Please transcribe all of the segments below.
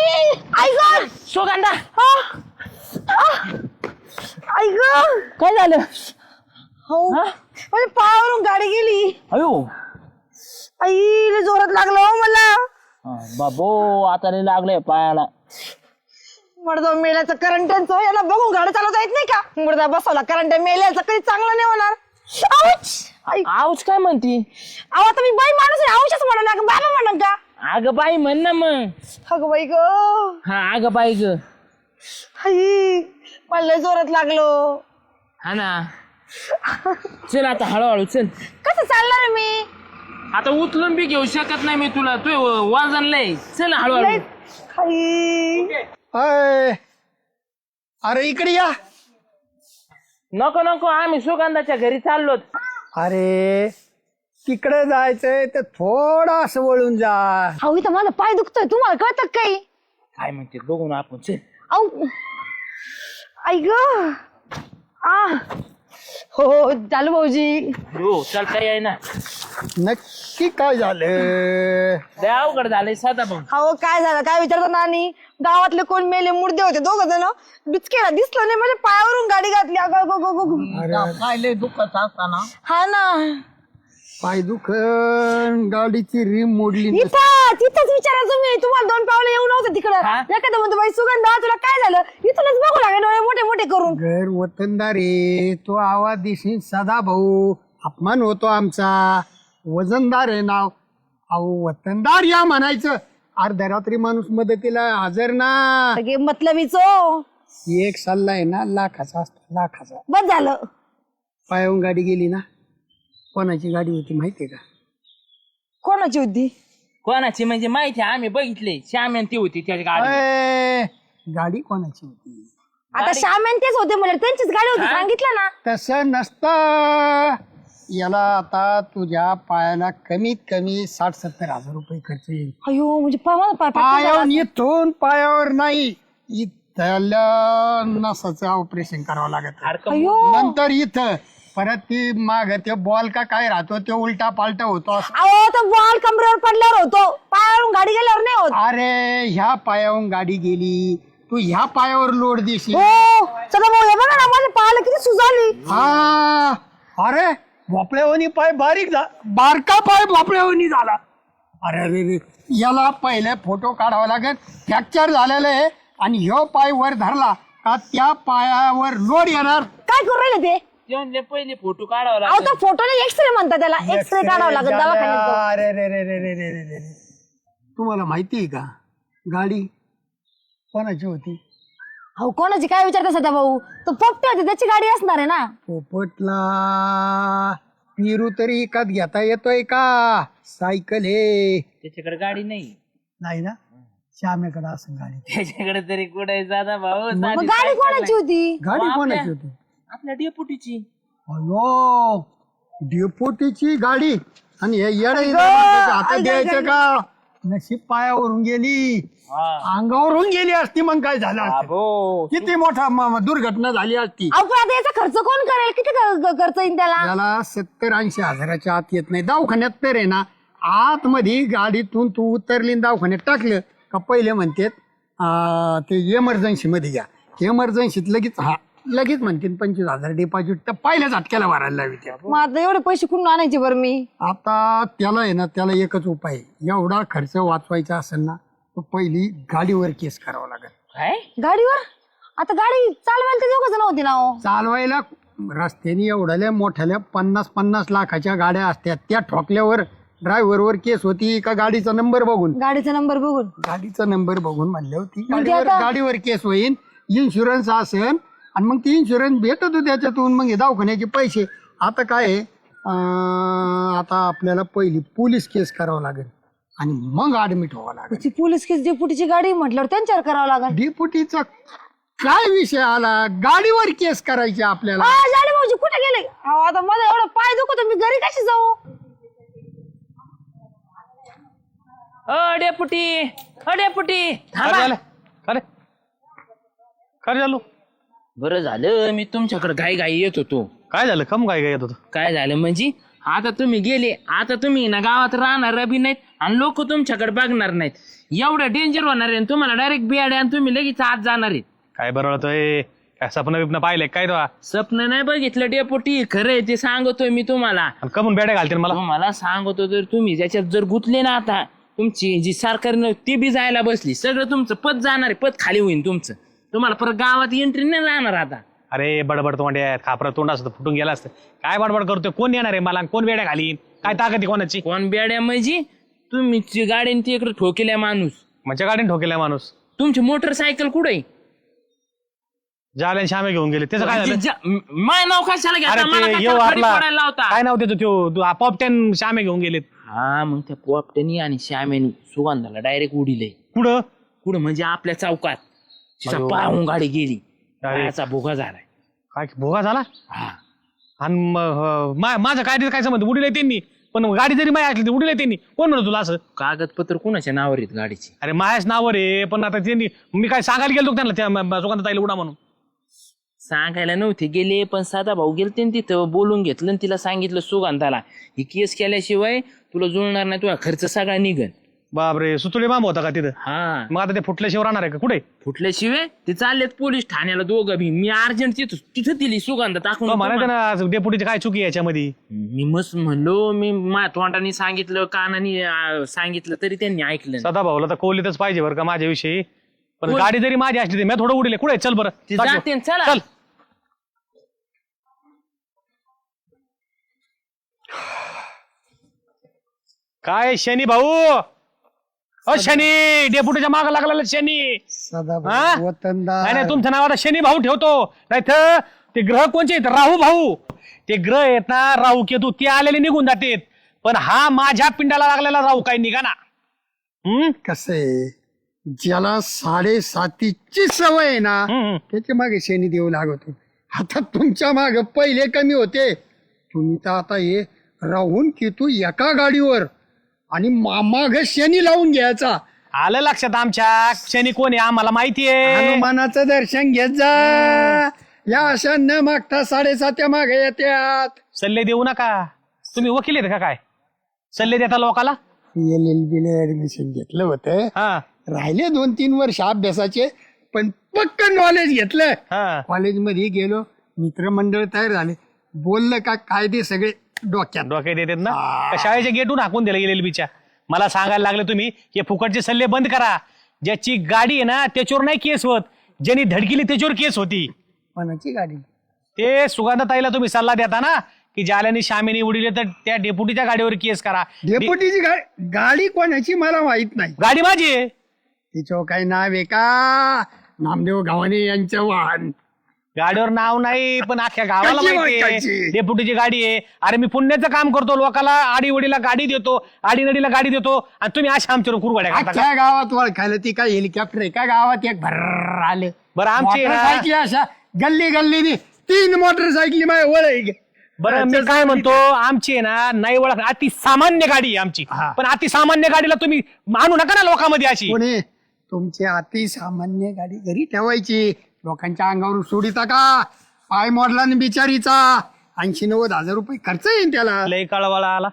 ऐक सुगंधा ऐक काय झालं? हो म्हणजे पायावरून गाडी गेली. अयो आई लय जोरात लागलं हो मला. बाबो आता लय लागलंय पायाला. मुर्दा मेल्याचं करंट याला बघून गाडी चालवता येत नाही का? मुर्दा बसवला करंट मेल्याचं कधी चांगलं नाही होणार. आऊच काय म्हणती? अहो आता मी बाई माणूस आहे, आऊशच म्हणा ना बाबा म्हणा का? अगं बाई म्हण ना मग. अगं बाई ग. हा अगं बाई ग. आई मला लय जोरात लागलो. हा ना चल आता हळूहळू चल. कसं चालणार मी? आता उचलून बी घेऊ शकत नाही मी तुला. तू वाजन लय. चल हळूहळू. आई अरे इकडे या. नको नको आम्ही सुगंधाच्या घरी चाललोत. अरे तिकडे जायचंय तर थोडं असं वळून जा. अहो इथं माझा पाय दुखतोय, तुम्हाला कळतं काही? काय म्हणते बघू ना आपण. चल. अहो आई ग. हो चालू भाऊजी. हो चालता येई ना. नक्की काय झालं? लय अवघड झालंय साधा भाऊ. अहो काय झालं काय विचारता नानी? गावातले कोण मेले मुर्दे होते दोघ जण. बिचकेला दिसलं नाही म्हणजे पायावरून गाडी घातली. काय लय दुखत असताना. हा ना पाय दुखन गाडीची रिम मोडली नसती. तिथंच विचारा तुम्ही. तुम्हाला 2 पावलं येऊ नव्हतं तिकडं. एखादं म्हणतो बाई सुगंधा तुला काय झालं? इथूनच बघू लागले डोळे मोठे मोठे करून. घर वतनदारे तो आवाज दिसेल सदा भाऊ. अपमान होतो आमचा. वजनदार आहे नाव. अहो वतनदार या म्हणायचं. अर्ध्या रात्री माणूस मदतीला हजर ना. सगळे मतलबीचो. एक सल्ला आहे ना लाखाचा असतो लाखाचा. बस झालं. पायावून गाडी गेली ना. कोणाची गाडी होती माहितीये का? कोणाची होती? कोणाची म्हणजे माहिती आहे आम्ही बघितले. श्याम ती होती त्याची गाडी. गाडी कोणाची होती? आता शामेन तेच होते म्हणजे त्यांचीच गाडी होती. सांगितलं ना. तसं नसतं. याला आता तुझ्या पायाला कमीत कमी 60-70 हजार रुपये खर्च येईल. अयो म्हणजे पायावर इथून पायावर नाही, इथल्या नसाचं ऑपरेशन करावं लागत. अयो नंतर इथं परत ती माग ते बॉल का काय राहतो ते उलटा पालटा होतो. अहो तो बॉल कमरेवर पडल्यावर होतो, पायावरून गाडी गेल्यावर नाही होत. अरे ह्या पायावरून गाडी गेली, तू ह्या पायावर लोड देशील. हो चला भाऊ हे बघा ना माझ्या पायाला किती सुजाली. हा अरे भोपळ्यावणी पाय बारीक बारका पाय भोपळ्यावणी झाला. अरे अरे रे याला पहिले फोटो काढावा लागेल. फ्रॅक्चर झालेलं आहे आणि ह्यो पाय वर धरला का त्या पायावर लोड येणार. काय करू राहिले ते? पहिले फोटो काढावा अहो तो फोटोने एक्सरे म्हणतात त्याला. एक्सरे काढावा लागेल दवाखान्यात. अरे रे रे रे रे रे रे रे तुम्हाला माहिती आहे का गाडी कोणाची होती? अहो कोणाची काय विचारता सध्या भाऊ? तो पोपटे होते त्याची गाडी असणार आहे ना. पोपटला पिरू तरी एकात घेता येतोय का? सायकल हे त्याच्याकडे गाडी नाही ना. श्यामेकडे असं गाडी. त्याच्याकडे तरी कुठे जाता भाऊ. मग गाडी कोणाची होती? गाडी कोणाची होती? आपल्या डेपुटीची. अयो डेपुटीची गाडी आणि हे येडं हातात द्यायचं का? नशीब पायावरून गेली, अंगावरून गेली असती मग काय झालं असतं? किती मोठा दुर्घटना झाली असती. अहो पण आता याचा खर्च कोण करेल? किती खर्च येईल त्याला? त्याला 70-80 हजाराच्या आत येत नाही. दवाखान्यात तर आहे ना आतमध्ये गाडीतून तू उतरली दवाखान्यात टाकलं का पहिले म्हणते ते एमर्जन्सी मध्ये घ्या. एमर्जन्सीत लगेच म्हणते 25,000 डिपॉझिट तर पहिल्याच झटक्याला भरायला लावी. मग आता एवढे पैसे कुठून आणायचे बरं मी? आता त्याला आहे ना त्याला एकच उपाय. एवढा खर्च वाचवायचा असेल ना तर पहिली गाडीवर केस करावा लागेल. काय गाडीवर? आता गाडी चालवायला तर दोघं जण होती ना. चालवायला रस्त्याने एवढ्या मोठ्याल्या 50-50 लाखाच्या गाड्या असतात. त्या ठोकल्यावर ड्रायव्हरवर केस होती का गाडीचा नंबर बघून? गाडीचा नंबर बघून. गाडीचा नंबर बघून म्हणले होती म्हणजे गाडीवर केस होईल. इन्शुरन्स असेल आणि मग ती इन्शुरन्स भेटत होती त्याच्यातून मग हे दवाखान्याचे पैसे. आता काय आता आपल्याला पहिली पोलीस केस करावं लागेल आणि मग ऍडमिट व्हावं लागेल. ती पोलीस केस डेपुटीची गाडी म्हटल्यावर त्यांच्यावर करावं लागेल. डेपुटीचा काय विषय आला? गाडीवर केस करायची आपल्याला. झाले भाऊजी कुठे गेले? आता मला एवढं पाय दुखतो मी घरी कशी जाऊ? डेपुटी काय झालं? बरं झालं मी तुमच्याकडे घाई येत होतो. काय झालं? कम काय येत होतं? काय झालं म्हणजे आता तुम्ही गेले, आता तुम्ही ना गावात राहणार बी नाहीत आणि लोक तुमच्याकडे बघणार नाहीत. एवढं डेंजर होणार आहे तुम्हाला डायरेक्ट बियाडे आणि तुम्ही लगेच आत जाणार आहेत. काय बरोबर काय स्वप्न बिप्न पाहिलंय काय तो स्वप्न नाही बघितलं डेपोटी, खरंय ते सांगतोय मी तुम्हाला. कमून बेड्या घालतील मला. तुम्हाला सांगतो जर तुम्ही ज्याच्यात जर गुंतले ना आता तुमची जी सरकारनं ती बी जायला बसली, सगळं तुमचं पद जाणार आहे, पद खाली होईल तुमचं. तुम्हाला परत गावात एंट्री नाही राहणार आता. अरे बडबड तोंड्या खापरा तोंड असतं फुटून गेला असतं. काय बडबड करतोय, कोण येणार आहे मला, कोण बेड्या घालीन, काय ताकद आहे कोणाची. कोण बेड्या म्हणजे तुम्ही गाडीने तिकडे ठोकेल्या माणूस, माझ्या गाडीने ठोकेलाय माणूस. तुमची मोटरसायकल कुठे जाल्या श्यामे घेऊन गेले त्याचं काय झालं. माय नाव कशाला अरे घेता? मला ते कशाला येऊ खडी आपला पडायला लावता? काय नाव देतो तो पॉपटेन श्यामे घेऊन गेलेत. हा मग त्या पोपट्यानी आणि श्यामेनी सुगंधाला डायरेक्ट उडीले. कुठं कुठं म्हणजे आपल्या चौकात तिचा पाहून गाडी गेली, पायाचा भोगा झालाय. काय भोगा झाला. हा आणि माझं काय काय संबंध, उडीले त्यांनी, पण गाडी जरी माय असली उडीले त्यांनी. कोण म्हणत तुला असं. कागदपत्र कुणाच्या नावावर आहेत गाडीची? अरे माझ्याच नावावर आहे, पण आता त्यांनी मी काय सांगायला गेलो त्यांना त्या सुगंधाताईला उडा म्हणून. सांगायला नव्हते गेले, पण साधा भाऊ गेलते ना तिथं, बोलून घेतलं आणि तिला सांगितलं सुगंधाला ही केस केल्याशिवाय तुला जुळणार नाही, तुला खर्च सगळा निघन. बापरे सुतुळे मामा होता का तिथं. हा मग आता ते फुटल्याशिवाय राहणार आहे का कुठे. फुटल्याशिवाय ते चाललेत पोलीस ठाण्याला दोघं बी. मी अर्जंट तिथं दिली सुगंध टाकून. म्हणायचं ना डेपुटीची काय चुकी आहे याच्यामध्ये. मी मस्त म्हणलो, मी माझ्या तोंडाने सांगितलं, कानाने सांगितलं, तरी त्यांनी ऐकलं. सदा भाऊला तर कोलीतच पाहिजे बरं का माझ्याविषयी. पण गाडी जरी माझी असली तरी मी थोडं उडले. कुठे चल बरं ते जाते ना, चला. चल. काय शनी भाऊ, शनी डेपुटीच्या माग लागलेला शनी. सदाभाऊ वतनदार. नाही तुमचं नाव आता शनी भाऊ ठेवतो, नाही तर ते ग्रह कोणचे आहेत, राहू भाऊ. ते ग्रह आहेत ना राहू केतू, ते आलेले निघून जातात. पण हा माझ्या पिंडाला लागलेला राहू काय निघा ना. कसे ज्याला 7.5ची सवय आहे ना त्याच्या मागे शनी देऊ लागतो. आता तुमच्या मागे पहिले कमी होते, तुम्ही तर आता हे राहून की तू एका गाडीवर आणि माग शनी लावून घ्यायचा. आलं लक्षात आमच्या. शनी कोण आहे आम्हाला माहितीये. हनुमानाचं दर्शन घेत जा. या अशा न मागता 7.5 मागे येतात. सल्ले देऊ नका. तुम्ही वकील आहेत का काय, सल्ले देता लोकाला. LLB ला ऍडमिशन घेतलं होतं, हा राहिले 2-3 वर्ष अभ्यासाचे, पण पक्क नॉलेज घेतलं. हा कॉलेजमध्ये गेलो, मित्रमंडळ तयार झाले, बोललं का कायदे सगळे डोक्यात. डोक्यात येतात ना. का शाळेच्या गेटून हाकून दिलं LLBच्या. मला सांगायला लागले तुम्ही हे फुकटचे सल्ले बंद करा. ज्याची गाडी आहे ना त्याच्यावर नाही केस होत, ज्यांनी धडकिली त्याच्यावर केस होती. कोणाची गाडी. ते सुगंधाताईला तुम्ही सल्ला देता ना की ज्याला श्यामीने उडीले तर त्या डेपुटीच्या गाडीवर केस करा. डेपुटीची गाडी कोणाची मला माहित नाही. गाडी माझी आहे. तिच्यावर काही नाव आहे का. नामदेव गावाने यांचं वाहन. गाडीवर नाव नाही, पण अख्ख्या गावाला कशी माहिती आहे ओळखायची? डेपुटीची गाडी आहे. अरे मी पुण्याचं काम करतो, लोकाला आडीवडीला गाडी देतो, आडीनडीला गाडी देतो, आणि तुम्ही अशा आमच्यावर कुरवाड्या करता का? अख्ख्या गावात ओळखायला ती काय हेलिकॉप्टर आहे का गावात. एक भर आले. बरं आमची आहे ना. मोटरसायकली अशा गल्ली गल्लीनी 3 मोटरसायकली माझ्या वळ. बरं मी काय म्हणतो, आमची आहे ना नाही ओळख, अति सामान्य गाडी आहे आमची. हा. पण अति सामान्य गाडीला तुम्ही आणू नका ना लोकांमध्ये अशी. कोणी तुमची अति सामान्य गाडी घरी ठेवायची, लोकांच्या अंगावर सोडिता का. पाय मोडला न बिचारीचा 80-90 हजार रुपये खर्च येईल त्याला. लय कळवाला आला.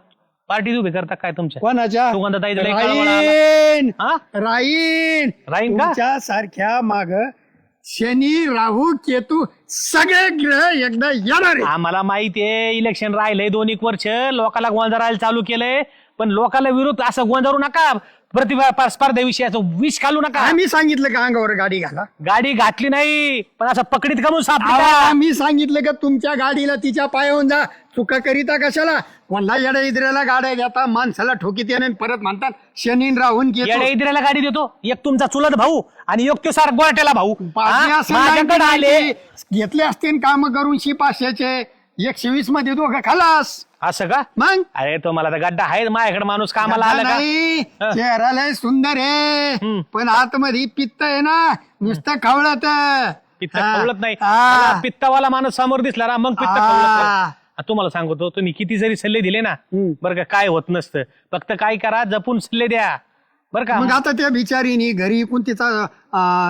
पार्टी उभी करता काय तुमच्या कोणाच्या. सुगंधाताई लय कळवाला आला. राहीन हा? राहीन राहीन का? तुमच्या सारख्या माग शनी राहू केतू सगळे ग्रह एकदा येणार आहे. आम्हाला माहितीये इलेक्शन राहिलंय 2-1 वर्ष, लोकांना गोंधळायला चालू केलंय, पण लोकांना विरोध असं गोंधळू नका. प्रतिभा स्पर्धेविषयाचं विष घालू नका. आम्ही सांगितलं का अंगावर गाडी घाला. गाडी घातली नाही, पण असं पकडीत कमून सापडली का? आम्ही सांगितलं का तुमच्या गाडीला तिच्या पायावून जा. चुका करीता कशाला. कोणला येड्या इद्रेला गाड्या देता, माणसाला ठोकीत येणे परत म्हणतात शनीन राहून येड्या इद्रेला गाडी देतो. एक तुमचा चुलत भाऊ आणि एक तो सार गोळट्याला भाऊ. घेतले माझ्याकडे आले असते काम करून 500चे 120 मध्ये दोघं खलास. असं का. मग अरे तो मला तर गड्डा आहे, माझ्याकडे माणूस कामाला आला का. नाही चेहरा लय सुंदर आहे, पण आतमध्ये पित्त आहे ना, नुसतं खवळत. पित्त खवळत नाही. मला पित्तावाला माणूस समोर दिसला ना मग पित्त खवळत नाही. तुम्हाला सांगतो, तुम्ही किती जरी सल्ले दिले ना बरं का काय होत नसतं. फक्त काय करा, जपून सल्ले द्या बरं का. मग आता त्या बिचारीनी घरी तिचा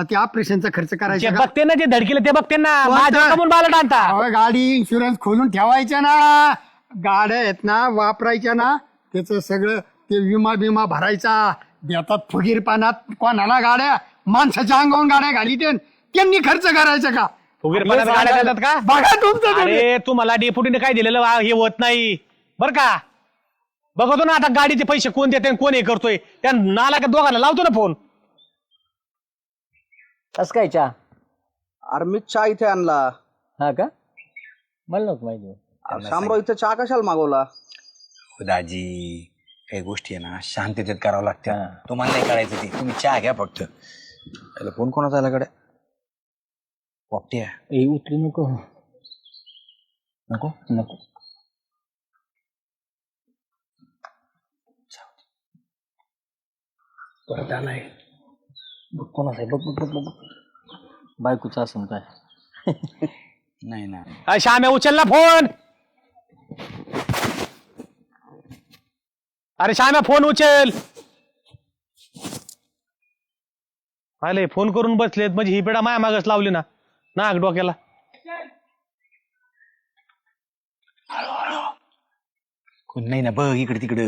त्या ऑपरेशनचा खर्च जे करायचा का? बघते ना, जे धडकीला ते बघते ना. कोणतं? माझ्या कमून बाला आणता. अहो, गाडी इन्शुरन्स खोलून ठेवायचा ना. गाड्या आहेत ना वापरायच्या ना त्याचं सगळं ते विमा बिमा भरायचा देतात फुगीरपणात कोणाला गाड्या माणसाच्या अंगावून गाड्या घाली त्यांनी खर्च करायचा का फुगीरपणात गाड्या देतात का बघा तुमचं तुम्ही. अरे तुम्हाला डेपुटीने काय दिलेलं हे होत नाही बर का. बघतो ना आता गाडीचे पैसे कोण देते कोण हे करतोय त्या नाला का दोघांना लावतो ना फोन. कसं काय चहा? अरे मी चहा इथे आणला. हा का? मला नव्हतं माहिती. शामराव इथे चहा कशाला मागवला? हो दाजी काही गोष्टी आहे ना शांततेत करावं लागतं. तुम्हाला नाही करायचं ते तुम्ही चहा घ्या फक्त. त्याला फोन कोणाचा आला कडे पोपट्या ए उचलू नको नको नको. परत आलाय बघ कोणाचा आहे बघ बघ बघ बघ. बायकोचा असं काय. नाही ना अरे श्याम्या उचल ना फोन. अरे श्याम्या फोन उचल. आले फोन करून बसलेत म्हणजे ही पेडा माया मागच लावली ना नाक डोक्याला. कोण नाही ना बघ इकडे तिकडे.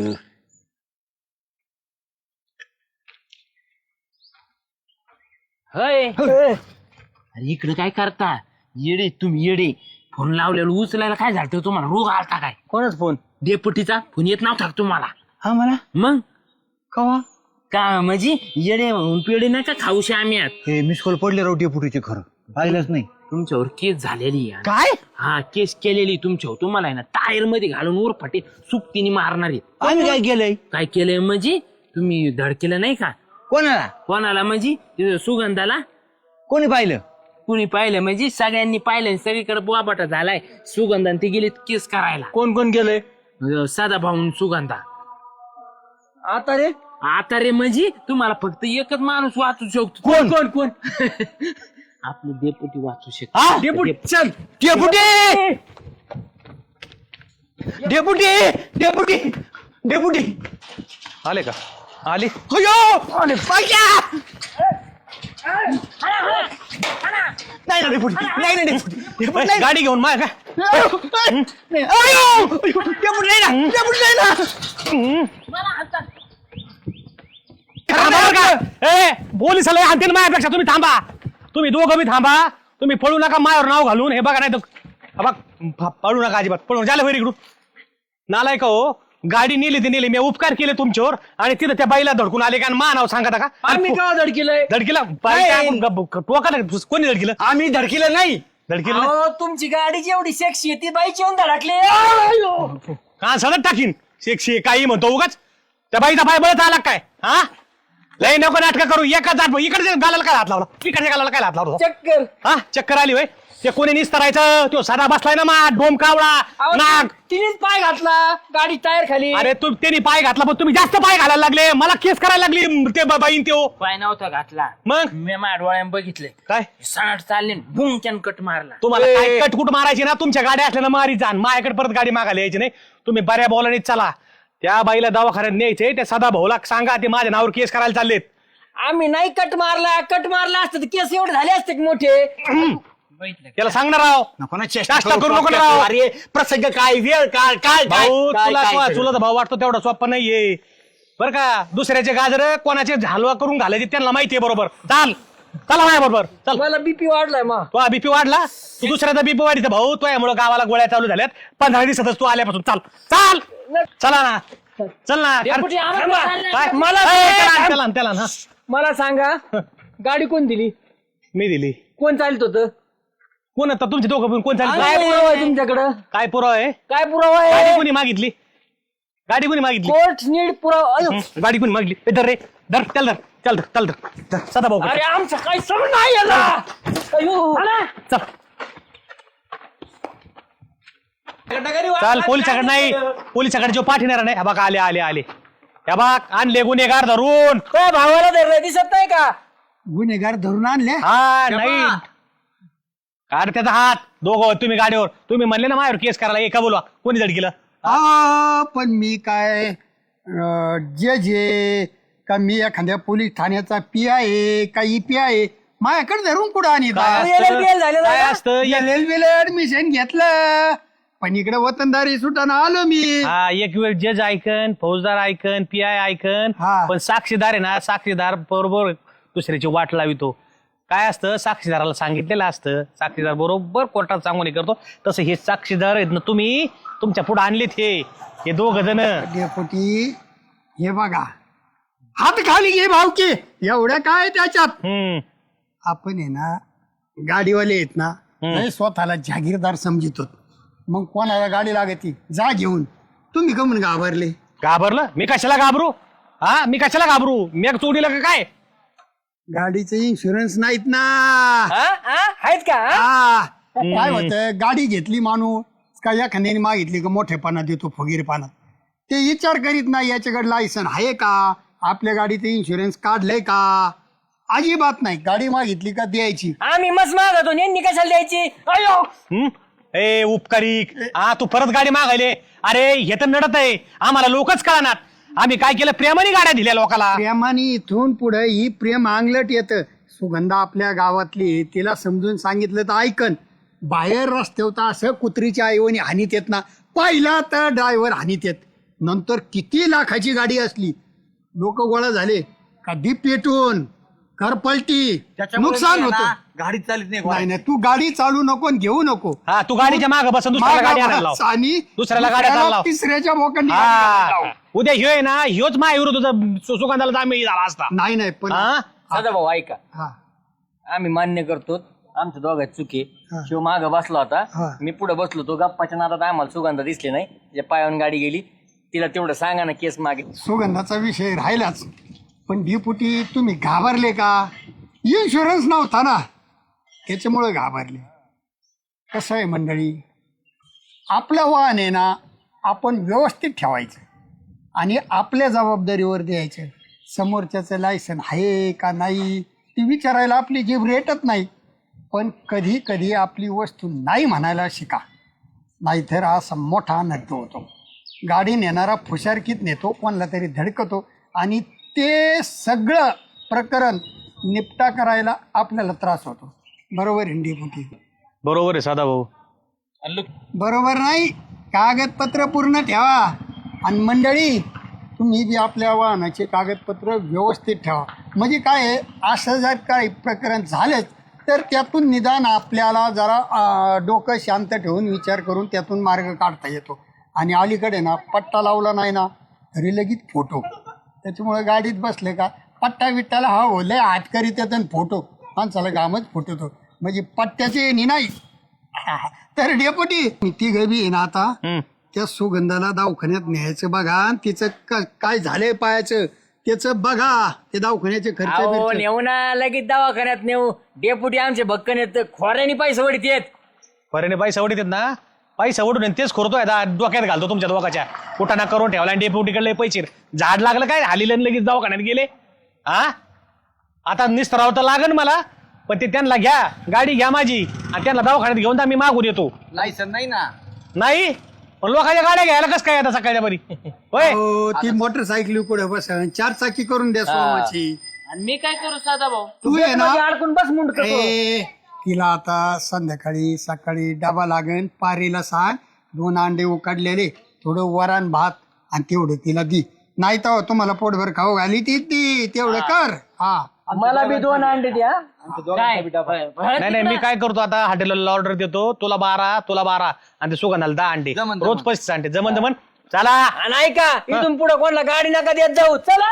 होय अरे इकडे काय करता येडे तुम्ही येडे. फोन लावलेलं उचलायला काय झालं तुम्हाला रोग आलता काय? कोणाच फोन? डेपुटीचा फोन येत नव्हता का तुम्हाला? हा मला मग कवा का म्हणजे येडे म्हणून पेढे नाही का खाऊशी आम्ही आत. हे मिस कॉल पडले रोटी फुटीचे खरं पाहिलंच नाही. तुमच्यावर केस झालेली आहे. काय हा केस केलेली तुमच्यावर. तुम्हाला आहे ना टायर मध्ये घालून उरफाटे सुकतीने मारणार आहेत. आम्ही काय केलंय काय केलंय म्हणजे तुम्ही धडकेलं नाही का? कोणाला कोणाला म्हणजे तिथं सुगंधाला कोणी पाहिलं? कुणी पाहिलं म्हणजे सगळ्यांनी पाहिलं. सगळीकडे बोबाटा झालाय. सुगंधाने ते गेले केस करायला. कोण कोण केलंय? साधा भाऊन सुगंधा. आता रे आता रे म्हणजे तुम्हाला फक्त एकच माणूस वाचू शकतो. कोण कोण कोण आपले डेपुटी वाचू शकतो. डेपुटी चल डेपुटी डेपुटी डेपुटी डेपुटी आले का? आली अयो अरे पाक्या नाही ना डेपुटी नाही ना डेपुटी डेपुटी नाही. गाडी घेऊन माय काय अयो डेपुटी नाही ना डेपुटी नाही ना. थांबा बरं का? ए पोलिसाला आणतील माझ्यापेक्षा तुम्ही थांबा. तुम्ही दोघं बी थांबा. तुम्ही पळू नका मायावर नाव घालून. हे बघा नाही तर बघ पळू नका अजिबात. पळून झालं होईल इकडून. नालाय का हो गाडी नेली ते नेली. मी उपकार केले तुमच्यावर आणि तिथं त्या बाईला धडकून आले का मान नाव सांगता का? आम्ही का धडकेलंय? धडकीला टोकाला कोणी धडकीलं? आम्ही धडकीलं नाही. धडकीलं अहो, तुमची गाडी जेवढी सेक्सी आहे ती बाईची येऊन धडकले. का सडक टाकीन शेक्षी काही म्हणतो उगाच. त्या बाईचा पाय बळत आला काय? हा लय नको नाटक करू. एका जात इकडे गालाला काय हात लावला? इकडच्या गालाला काय हात लावला? चक्कर. हा चक्कर आली होय. ते कोणी निस्तरायचं तो साधा बसलाय ना मा डोम कावळा नाग. तिनेच पाय घातला गाडी टायर खाली. अरे तू त्यांनी पाय घातला पण तुम्ही जास्त पाय घालायला लागले. मला केस करायला लागली ते बाईन त्यो. पाय नव्हता घातला. मग मी माझ्या डोळ्याने बघितले. काय साठ चालले बुंक्यान कट मारला. तुम्हाला काय कटकुट मारायची ना तुमच्या गाड्या असल्या ना मारी जाण. माझ्याकडे परत गाडी मागायला यायची नाही. तुम्ही बऱ्या बोलाने चला. त्या बाईला दवाखान्यात न्यायचंय. त्या सदा भाऊला सांगा ते माझ्या नावावर केस करायला चाललेत. आम्ही नाही कट मारला असतं तर केस एवढे झाले असते की मोठे. त्याला सांगणार राव. नको ना चेष्टा करू नको ना राव. अरे प्रसंग काय वेळ काय काय भाऊ काय तुला काय तुला तर भाऊ वाटतो तेवढा सोप्पा नाहीये बरं का. दुसऱ्याचे गाजर कोणाचे हलवा करून घालायचे त्यांना माहितीये बरोबर. चाल चला माझ्या बरोबर चल. मला बीपी वाढलाय मा. तो बीपी वाढला. तू दुसऱ्याचा बीपी वाढीचा भाऊ तो यामुळे गावाला गोळ्या चालू झाल्यात. 15 दिवसातच तू आल्यापासून चाल चाल चला ना चल ना. डेपुटी, आम्हाला काय? मला त्याला हा मला सांगा गाडी कोण दिली? मी दिली. कोण चालत होतं? कोण आता तुमचे दोघं कोण काय चाललं? पुरावा आहे तुमच्याकडं? काय पुरावा आहे? काय पुरावा गाडी आहे? कोणी मागितली? गाडी कोणी मागितली? कोर्ट नीट पुरावा. अयो. गाडी कोणी मागली? ए, धर रे धर त्याला धर चल धर चल धर सदा भाऊ अरे आमचं काही समज नाही याला. अयो. चल चाल. पोलिसाकडे नाही. पोलिसाकडे जो पाठीणार नाही. बघा आले आले आले. या बघ आणले गुन्हेगार धरून. तो भावाला धरलं दिसत नाही का? गुन्हेगार धरून आणले. हा नाही काढ त्याचा हात. दोघं तुम्ही गाडीवर. तुम्ही म्हणले ना माझ्यावर केस करायला. एका बोलवा कोणी धडकीला? पण मी काय जज आहे का मी एखाद्या पोलीस ठाण्याचा पी आहे का पी आहे माझ्याकडे धरून कुठं आणि काय LLBL झालेलं काय आहे का? असतं रेल्वेला ऍडमिशन घेतलं पण इकडे वतनदारी सुटाना आलो मी. हा एक वेळ जज ऐकन, फौजदार ऐकन, PI ऐकन, हा. पण साक्षीदार आहे ना, साक्षीदार बरोबर दुसऱ्याची वाट लावितो. काय असतं, साक्षीदाराला सांगितलेलं असतं, साक्षीदार बरोबर कोर्टात सांगून हे करतो. तसं हे साक्षीदार आहेत ना, तुम्ही तुमच्या पुढे आणलेत हे 2 जण. डेपुटी हे बघा, हात खाली घे भावकी, एवढं काय त्याच्यात. आपण आहे ना गाडीवाले आहेत ना, लय स्वतःला जागीरदार समजित होत. मग कोणाला गाडी लागती जा घेऊन. तुम्ही कमून घाबरले? घाबरलं मी? कशाला घाबरू? मी कशाला घाबरू? मी चोरीला का काय? गाडीचे इन्शुरन्स नाहीत ना. आहेत का? हा. काय होतं, गाडी घेतली माणूस का एखाद्याने मागितली का मोठेपणा देतो, फगीरपणा. ते विचार करीत नाही याच्याकडे लायसन आहे का, आपल्या गाडीचे इन्शुरन्स काढलंय का. अजिबात नाही, गाडी मागितली का द्यायची. आम्ही मस्त मागतो, यांनी कशाला द्यायची? अयो ए उपकारिक, तू परत गाडी मागायले? अरे हे तर नडत आहे, आम्हाला लोकच कळणार. आम्ही काय केलं, प्रेमाने गाड्या दिल्या लोकाला. प्रेमाने इथून पुढे ही प्रेम अंगलट येतं. सुगंधा आपल्या गावातली, तिला समजून सांगितलं तर ऐकन. बाहेर रस्त्यावर तर असं कुत्रीच्या आईवणी हानीत येत ना, पहिला तर ड्रायव्हर हानीत येत. नंतर किती लाखाची गाडी असली, लोक गोळा झाले कधी पेटून करपलटी, नुकसान होतं. गाडी चालत नाही. नाही नाही, तू गाडी चालू नको आणि घेऊ नको. तू गाडीच्या मागे बसून दुसऱ्याला गाडी आणायला लाव. आणि दुसऱ्याला गाड्या आणायला लाव. तिसऱ्याच्या बोकांनी उद्या ह्यो आहे ना, ह्योच माझ्याविरुद्ध तुझा सुगंधाला जामीन झाला असता. नाही नाही पण सदा भाऊ ऐका, हा आम्ही मान्य करतो आमच्या दोघात चुकी. शिव माग बसला हा. होता, मी पुढे बसलो. तो गप्पाच्या नादात आम्हाला सुगंधा दिसली नाही, तिच्या पायावरून गाडी गेली. तिला तेवढं सांगा ना, केस मागे. सुगंधाचा विषय राहिलाच. पण ढिपुटी तुम्ही घाबरले का? इन्शुरन्स नव्हता ना, त्याच्यामुळे घाबरले. कसं आहे मंडळी, आपलं वाहन आहे ना, आपण व्यवस्थित ठेवायचं आणि आपल्या जबाबदारीवर द्यायचं. समोरच्याचं लायसन आहे का नाही ती विचारायला आपली जीभ रेटत नाही. पण कधी कधी आपली वस्तू नाही म्हणायला शिका, नाहीतर असा मोठा अनर्थ होतो. गाडी नेणारा फुशारकीत नेतो, कोणाला तरी धडकतो आणि ते सगळं प्रकरण निपटा करायला आपल्याला त्रास होतो. बरोबर हिंडी पुटी? बरोबर आहे साधा भाऊ. बरोबर नाही? कागदपत्र पूर्ण ठेवा. आणि मंडळी, तुम्ही बी आपल्या वाहनाचे कागदपत्र व्यवस्थित ठेवा. म्हणजे काय आहे, असं जर काही प्रकरण झालंच तर त्यातून निदान आपल्याला जरा डोकं शांत ठेवून विचार करून त्यातून मार्ग काढता येतो. आणि अलीकडे ना पट्टा लावला नाही ना तरी लगेच फोटो. त्याच्यामुळे गाडीत बसले का पट्टा बिट्टाला हा लय हात करीत येतं आणि फोटो माणसाला घामच फुटतो. म्हणजे पट्ट्याचे नाही. तर डेपुटी ती गबी आहे ना, आता त्या सुगंधाला दवाखान्यात न्यायचं बघा. आणि तिचं काय झालंय पायाचं त्याचं बघा. ते दवाखान्याचे खर्च नेऊ ना, लगेच दवाखान्यात नेऊ. डेपुटी आमचे भक्कन येत, खोऱ्याने पैसे वडीत येत. पर्याने पैसा ओढीत येत ना, पैसा ओढून तेच खोरतोय डोक्यात घालतो तुमच्या दोघाच्या. कुठं ना करून ठेवला आणि डेपुटीकडले पैसे झाड लागलं काय, हालीलं लगेच दवाखान्यात गेले. आता निस्तराव तर लागन मला, पण ते त्यांना घ्या, गाडी घ्या माझी आणि त्यांना दवाखान्यात घेऊन मी मागून येतो. लायसन नाही ना. नाही पण लोकांच्या गाड्या घ्यायला कसं काय आता सकाळच्या बरी? होय ती मोटरसायकली पुढे बस 4 चाकी करून द्या सोमाची. आणि मी काय करू साधा भाऊ? तू आहे ना अडकून बस मुंडक. तिला आता संध्याकाळी सकाळी डबा लागेल. पारीला सांग 2 अंडे उकडलेले, थोडं वरण भात आणि तेवढं तिला दी. नाही तर तुम्हाला पोटभर खाऊ घाली ती तेवढं कर. हा मला बी 2 अंडे द्या. नाही मी काय करतो आता, हॉटेलला ऑर्डर देतो, तुला 12 तुला 12 आणि ते सुगंधाला 10 अंडे, रोज 35 अंडे. जमन चला. आणि ऐका, इथून पुढे कोणाला गाडी नका देत जाऊ. चला.